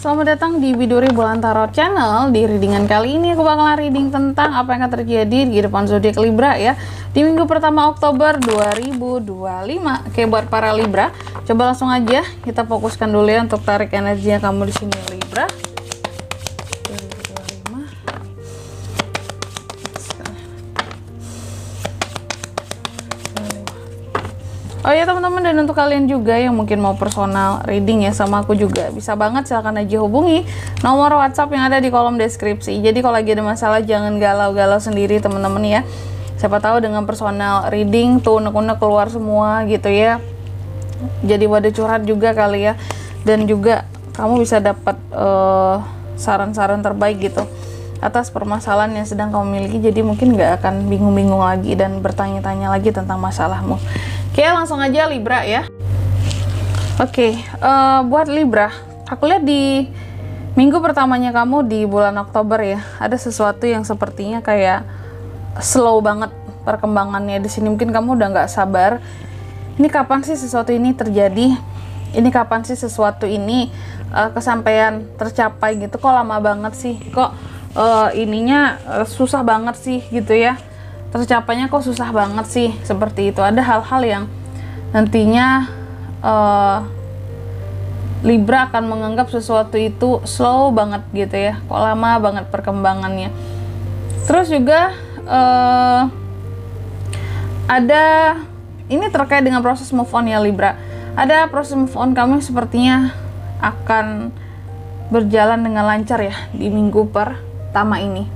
selamat datang di Biduri Bulan Tarot Channel. Di readingan kali ini aku bakalan reading tentang apa yang akan terjadi di kehidupan zodiak Libra ya di minggu pertama Oktober 2025. Oke, buat para Libra, coba langsung aja kita fokuskan dulu ya untuk tarik energinya kamu di sini Libra. 2025. Oh ya teman-teman, dan untuk kalian juga yang mungkin mau personal reading ya sama aku juga, bisa banget, silahkan aja hubungi nomor WhatsApp yang ada di kolom deskripsi. Jadi kalau lagi ada masalah jangan galau-galau sendiri teman-teman ya. Siapa tahu dengan personal reading tuh unek-unek keluar semua gitu ya. Jadi wadah curhat juga kali ya. Dan juga kamu bisa dapat saran-saran terbaik gitu atas permasalahan yang sedang kamu miliki. Jadi mungkin nggak akan bingung-bingung lagi dan bertanya-tanya lagi tentang masalahmu. Oke, langsung aja Libra ya. Oke, buat Libra, aku lihat di minggu pertamanya kamu di bulan Oktober ya, ada sesuatu yang sepertinya kayak slow banget perkembangannya di sini. Mungkin kamu udah nggak sabar. Ini kapan sih sesuatu ini terjadi? Ini kapan sih sesuatu ini kesampaian tercapai gitu? Kok lama banget sih? Kok ininya susah banget sih gitu ya? Tercapainya kok susah banget sih, seperti itu. Ada hal-hal yang nantinya Libra akan menganggap sesuatu itu slow banget gitu ya, kok lama banget perkembangannya. Terus juga ada, ini terkait dengan proses move on ya Libra. Ada proses move on kamu sepertinya akan berjalan dengan lancar ya di minggu pertama ini.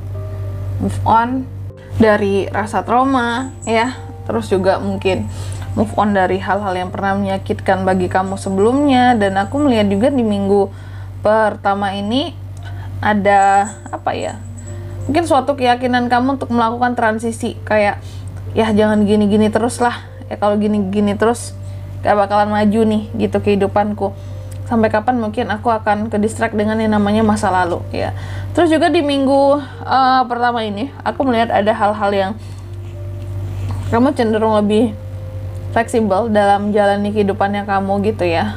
Move on dari rasa trauma ya, terus juga mungkin move on dari hal-hal yang pernah menyakitkan bagi kamu sebelumnya. Dan aku melihat juga di minggu pertama ini ada apa ya, mungkin suatu keyakinan kamu untuk melakukan transisi, kayak ya jangan gini-gini terus lah ya, kalau gini-gini terus gak bakalan maju nih gitu kehidupanku. Sampai kapan mungkin aku akan ke distract dengan yang namanya masa lalu ya. Terus juga di minggu pertama ini aku melihat ada hal-hal yang kamu cenderung lebih fleksibel dalam menjalani kehidupannya kamu gitu ya.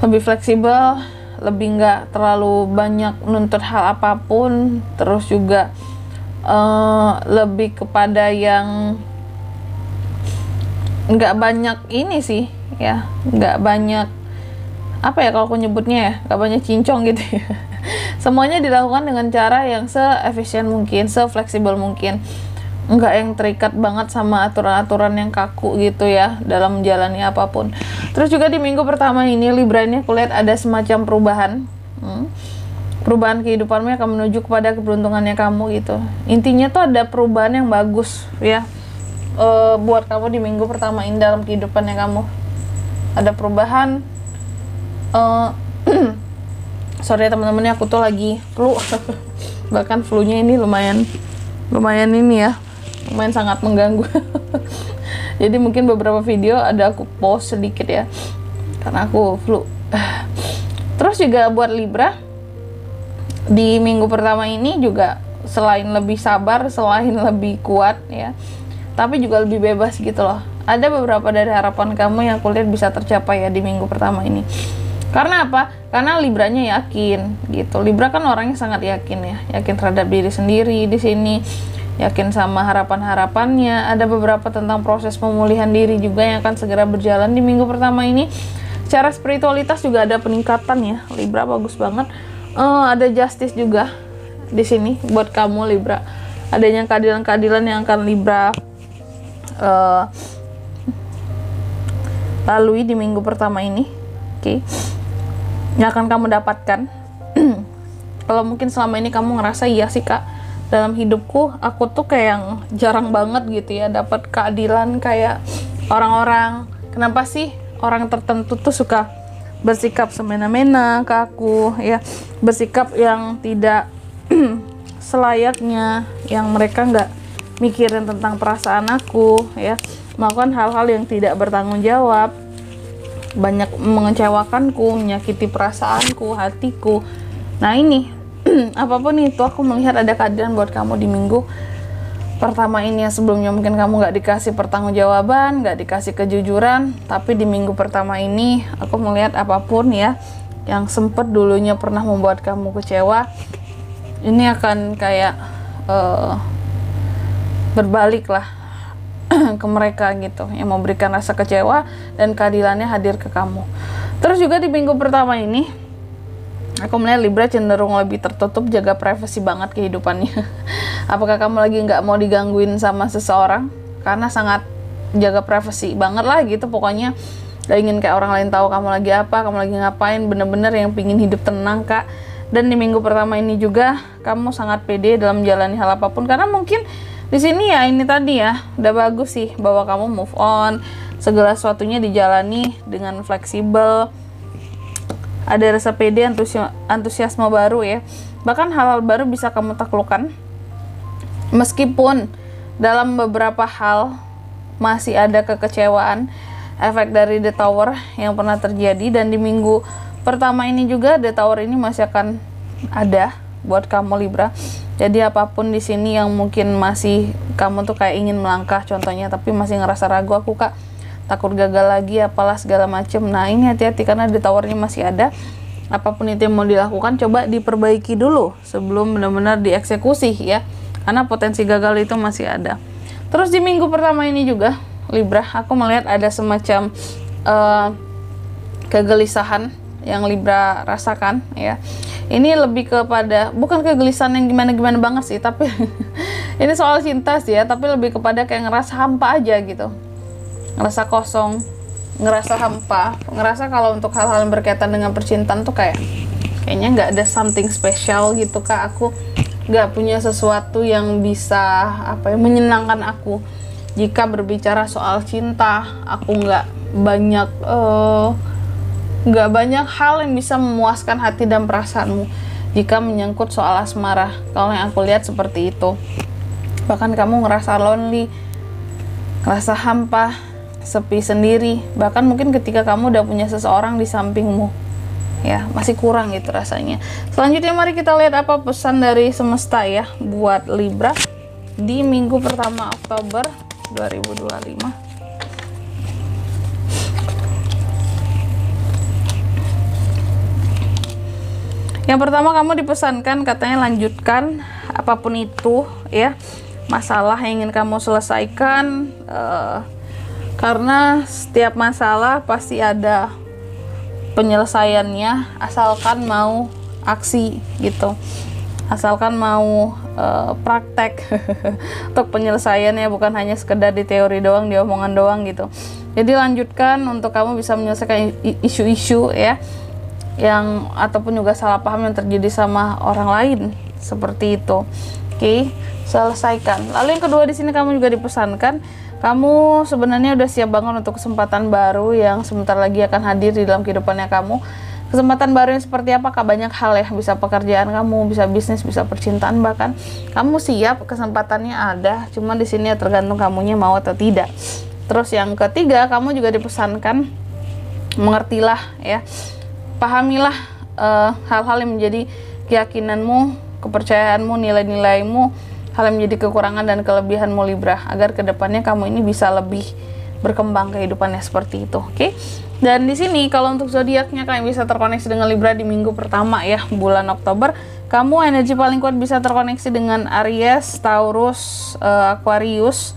Lebih fleksibel, lebih nggak terlalu banyak nuntut hal apapun. Terus juga lebih kepada yang nggak banyak ini sih ya, nggak banyak apa ya kalau aku nyebutnya ya, nggak banyak cincong gitu ya. Semuanya dilakukan dengan cara yang se-efisien mungkin, se-fleksibel mungkin, nggak yang terikat banget sama aturan-aturan yang kaku gitu ya dalam menjalani apapun. Terus juga di minggu pertama ini Libra ini aku lihat ada semacam perubahan kehidupanmu yang akan menuju kepada keberuntungannya kamu gitu. Intinya tuh ada perubahan yang bagus ya buat kamu di minggu pertama ini dalam kehidupannya kamu. Ada perubahan. Sorry ya teman-teman, aku tuh lagi flu. Bahkan flu-nya ini lumayan ini ya, lumayan sangat mengganggu. Jadi mungkin beberapa video ada aku pause sedikit ya karena aku flu. Terus juga buat Libra di minggu pertama ini juga selain lebih sabar, selain lebih kuat ya, tapi juga lebih bebas gitu loh. Ada beberapa dari harapan kamu yang aku lihat bisa tercapai ya di minggu pertama ini. Karena apa? Karena Libranya yakin gitu. Libra kan orangnya sangat yakin ya, yakin terhadap diri sendiri di sini, yakin sama harapan-harapannya. Ada beberapa tentang proses pemulihan diri juga yang akan segera berjalan di minggu pertama ini. Secara spiritualitas juga ada peningkatan ya, Libra bagus banget. Ada justice juga di sini buat kamu Libra. Adanya keadilan-keadilan yang akan Libra lalui di minggu pertama ini. Oke. Yang akan kamu dapatkan. Kalau mungkin selama ini kamu ngerasa iya sih kak, dalam hidupku aku tuh kayak yang jarang banget gitu ya dapat keadilan kayak orang-orang. Kenapa sih orang tertentu tuh suka bersikap semena-mena ke aku ya, bersikap yang tidak selayaknya, yang mereka nggak mikirin tentang perasaan aku ya, melakukan hal-hal yang tidak bertanggung jawab, banyak mengecewakanku, menyakiti perasaanku, hatiku. Nah ini apapun itu aku melihat ada keadilan buat kamu di minggu pertama ini ya. Sebelumnya mungkin kamu nggak dikasih pertanggungjawaban, nggak dikasih kejujuran, tapi di minggu pertama ini aku melihat apapun ya yang sempet dulunya pernah membuat kamu kecewa, ini akan kayak berbalik lah ke mereka gitu, yang memberikan rasa kecewa dan keadilannya hadir ke kamu. Terus juga di minggu pertama ini aku melihat Libra cenderung lebih tertutup, jaga privasi banget kehidupannya. Apakah kamu lagi nggak mau digangguin sama seseorang? Karena sangat jaga privasi banget lah gitu, pokoknya gak ingin kayak orang lain tahu kamu lagi apa, kamu lagi ngapain, bener-bener yang pingin hidup tenang Kak. Dan di minggu pertama ini juga kamu sangat pede dalam menjalani hal apapun, karena mungkin di sini ya ini tadi ya udah bagus sih bahwa kamu move on, segala sesuatunya dijalani dengan fleksibel, ada rasa pede, antusiasme baru ya. Bahkan hal-hal baru bisa kamu taklukkan, meskipun dalam beberapa hal masih ada kekecewaan, efek dari The Tower yang pernah terjadi. Dan di minggu pertama ini juga The Tower ini masih akan ada buat kamu Libra. Jadi apapun di sini yang mungkin masih kamu tuh kayak ingin melangkah contohnya, tapi masih ngerasa ragu, aku Kak takut gagal lagi apalah segala macem. Nah ini hati-hati karena The Tower ini masih ada. Apapun itu yang mau dilakukan, coba diperbaiki dulu sebelum benar-benar dieksekusi ya, karena potensi gagal itu masih ada. Terus di minggu pertama ini juga Libra, aku melihat ada semacam kegelisahan yang Libra rasakan ya. Ini lebih kepada, bukan kegelisahan yang gimana-gimana banget sih, tapi ini soal cinta sih ya, tapi lebih kepada kayak ngerasa hampa aja gitu, ngerasa kosong, ngerasa hampa, ngerasa kalau untuk hal-hal yang berkaitan dengan percintaan tuh kayaknya nggak ada something special gitu Kak. Aku nggak punya sesuatu yang bisa menyenangkan aku. Jika berbicara soal cinta, aku nggak banyak hal yang bisa memuaskan hati dan perasaanmu jika menyangkut soal asmara. Kalau yang aku lihat seperti itu. Bahkan kamu ngerasa lonely, ngerasa hampa, sepi sendiri. Bahkan mungkin ketika kamu udah punya seseorang di sampingmu, ya masih kurang gitu rasanya. Selanjutnya mari kita lihat apa pesan dari semesta ya buat Libra di minggu pertama Oktober 2025. Yang pertama, kamu dipesankan katanya lanjutkan apapun itu ya, masalah yang ingin kamu selesaikan, karena setiap masalah pasti ada penyelesaiannya, asalkan mau aksi gitu, asalkan mau praktek untuk penyelesaiannya, bukan hanya sekedar di teori doang, di omongan doang gitu. Jadi lanjutkan untuk kamu bisa menyelesaikan isu-isu ya, yang ataupun juga salah paham yang terjadi sama orang lain seperti itu. Oke, selesaikan. Lalu yang kedua di sini kamu juga dipesankan, kamu sebenarnya udah siap banget untuk kesempatan baru yang sebentar lagi akan hadir di dalam kehidupannya kamu. Kesempatan baru yang seperti apa? Banyak hal ya, bisa pekerjaan kamu, bisa bisnis, bisa percintaan, bahkan kamu siap, kesempatannya ada. Cuman di sini ya tergantung kamunya mau atau tidak. Terus yang ketiga, kamu juga dipesankan mengertilah ya, pahamilah hal-hal yang menjadi keyakinanmu, kepercayaanmu, nilai-nilaimu, hal yang menjadi kekurangan dan kelebihanmu Libra, agar kedepannya kamu ini bisa lebih berkembang kehidupannya seperti itu. Oke. Dan di sini kalau untuk zodiaknya kalian bisa terkoneksi dengan Libra di minggu pertama ya, bulan Oktober. Kamu energi paling kuat bisa terkoneksi dengan Aries, Taurus, Aquarius,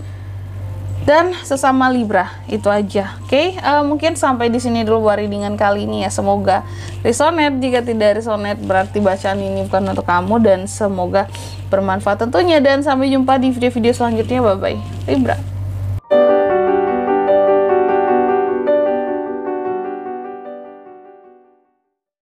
dan sesama Libra. Itu aja. Oke, mungkin sampai di sini dulu buat readingan kali ini ya. Semoga resonate. Jika tidak resonate berarti bacaan ini bukan untuk kamu, dan semoga bermanfaat tentunya. Dan sampai jumpa di video-video selanjutnya. Bye bye Libra.